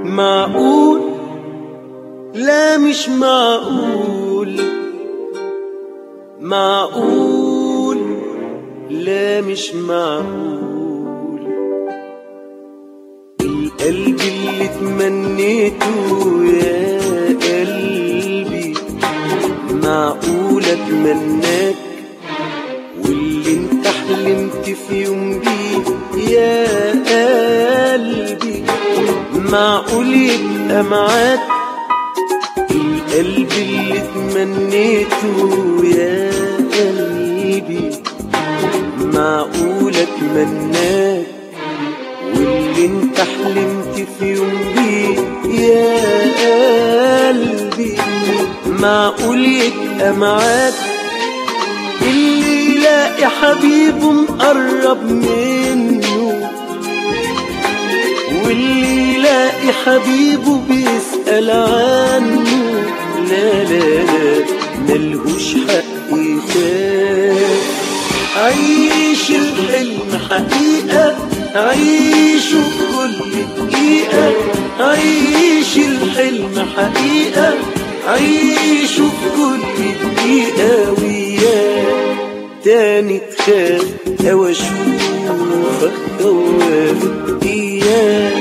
معقول؟ لا مش معقول. معقول؟ لا مش معقول. القلب اللي تمنيته يا قلبي معقول اتمناك، واللي انت حلمت في يوم بيه يا قلبي معقول يبقى معاك. القلب اللي تمنيته يا قلبي معقول اتمناك، واللي انت حلمت في يوم بيه يا قلبي معقول يبقى معاك. اللي يلاقي حبيبه مقرب منه، واللي يلاقي حبيبه بيسأل عنه، لا لا لا ملهوش حق يخاف. عيش الحلم حقيقة، عيشه كل دقيقة. عيش الحلم حقيقة، عيشه كل دقيقة. وياه تاني تخاف أو أشوفك خواف. إياه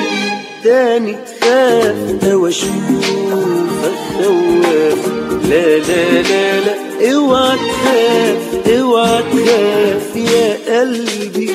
تاني تخاف أو أشوفك خواف. لا لا لا لا اوعى تخاف، اوعى تخاف يا قلبي.